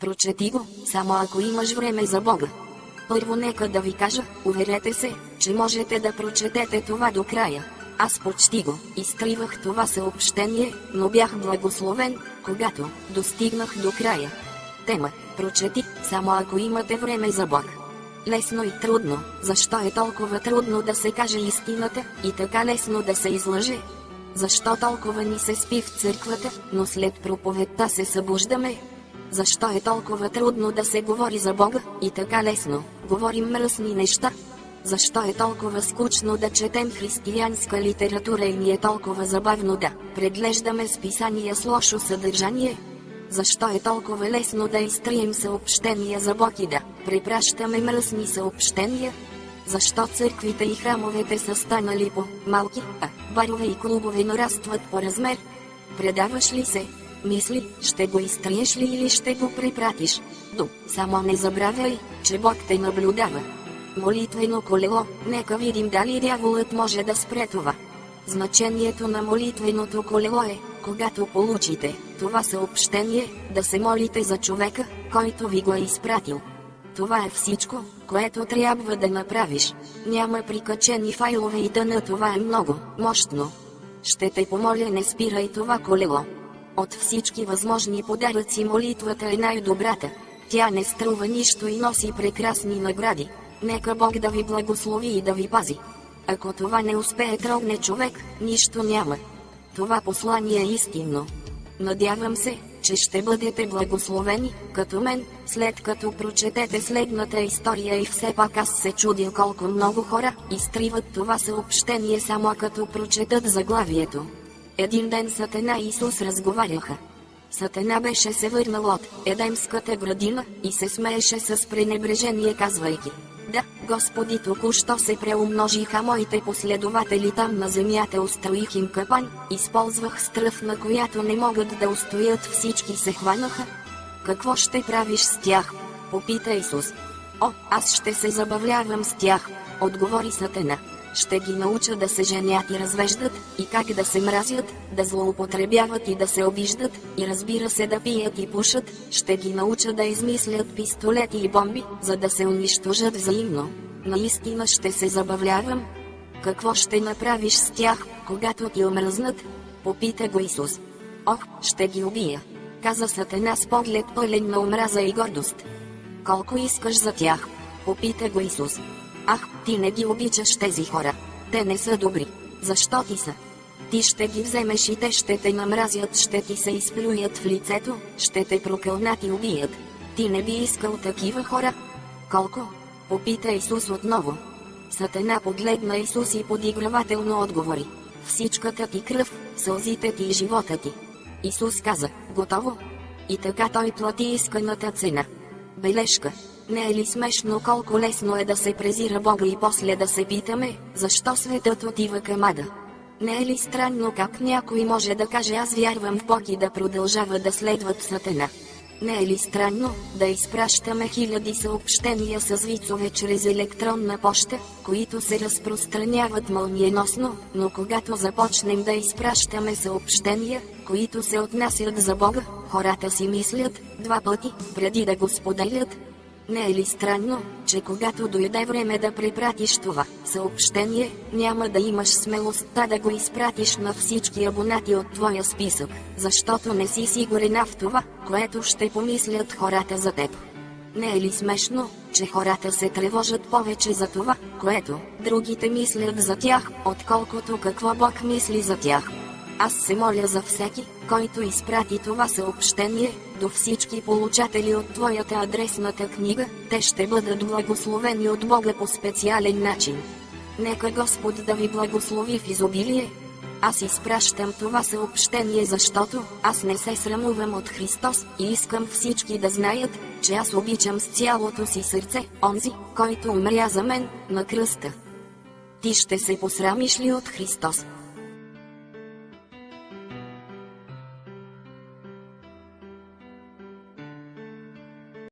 Прочети го, само ако имаш време за Бога. Първо нека да ви кажа, уверете се, че можете да прочетете това до края. Аз почти го изтривах това съобщение, но бях благословен, когато достигнах до края. Тема: прочети, само ако имате време за Бог. Лесно и трудно. Защо е толкова трудно да се каже истината и така лесно да се излъже? Защо толкова ни се спи в църквата, но след проповедта се събуждаме? Защо е толкова трудно да се говори за Бога и така лесно говорим мръсни неща? Защо е толкова скучно да четем християнска литература и ни е толкова забавно да преглеждаме списания с лошо съдържание? Защо е толкова лесно да изтрием съобщения за Бог и да препращаме мръсни съобщения? Защо църквите и храмовете са станали по-малки, а барове и клубове нарастват по размер? Предаваш ли се? Мисли, ще го изтриеш ли или ще го препратиш? Само не забравяй, че Бог те наблюдава. Молитвено колело, нека видим дали дяволът може да спре това. Значението на молитвеното колело е, когато получите това съобщение, да се молите за човека, който ви го е изпратил. Това е всичко, което трябва да направиш. Няма прикачени файлове и тъна, това е много мощно. Ще те помоля, не спирай това колело. От всички възможни подаръци молитвата е най-добрата. Тя не струва нищо и носи прекрасни награди. Нека Бог да ви благослови и да ви пази. Ако това не успее трогне човек, нищо няма. Това послание е истинно. Надявам се, че ще бъдете благословени, като мен, след като прочетете следната история. И все пак аз се чудя колко много хора изтриват това съобщение само като прочетат заглавието. Един ден Сатана и Исус разговаряха. Сатана беше се върнал от Едемската градина и се смееше с пренебрежение, казвайки: да, Господи, току-що се преумножиха моите последователи там на земята, устроих им капан, използвах стръв, на която не могат да устоят, всички се хванаха. Какво ще правиш с тях? Попита Исус. О, аз ще се забавлявам с тях, отговори Сатана. Ще ги науча да се женят и развеждат, и как да се мразят, да злоупотребяват и да се обиждат, и разбира се да пият и пушат. Ще ги науча да измислят пистолети и бомби, за да се унищожат взаимно. Наистина ще се забавлявам. Какво ще направиш с тях, когато ти омръзнат? Попита го Исус. Ох, ще ги убия, каза Сатана с поглед пълен на омраза и гордост. Колко искаш за тях? Попита го Исус. Ах, ти не ги обичаш тези хора. Те не са добри. Защо ти са? Ти ще ги вземеш и те ще те намразят, ще ти се изплюят в лицето, ще те прокълнат и убият. Ти не би искал такива хора? Колко? Попита Исус отново. Сатана погледна Исус и подигравателно отговори: всичката ти кръв, сълзите ти и живота ти. Исус каза: готово. И така той плати исканата цена. Бележка. Не е ли смешно колко лесно е да се презира Бога и после да се питаме, защо светът отива към ада? Не е ли странно как някой може да каже: аз вярвам в Бог и да продължава да следват Сатана? Не е ли странно да изпращаме хиляди съобщения с вицове чрез електронна поща, които се разпространяват мълниеносно, но когато започнем да изпращаме съобщения, които се отнасят за Бога, хората си мислят два пъти, преди да го споделят? Не е ли странно, че когато дойде време да препратиш това съобщение, няма да имаш смелостта да го изпратиш на всички абонати от твоя списък, защото не си сигурен в това, което ще помислят хората за теб? Не е ли смешно, че хората се тревожат повече за това, което другите мислят за тях, отколкото какво Бог мисли за тях? Аз се моля за всеки, който изпрати това съобщение, до всички получатели от твоята адресната книга, те ще бъдат благословени от Бога по специален начин. Нека Господ да ви благослови в изобилие. Аз изпращам това съобщение, защото аз не се срамувам от Христос и искам всички да знаят, че аз обичам с цялото си сърце онзи, който умря за мен на кръста. Ти ще се посрамиш ли от Христос?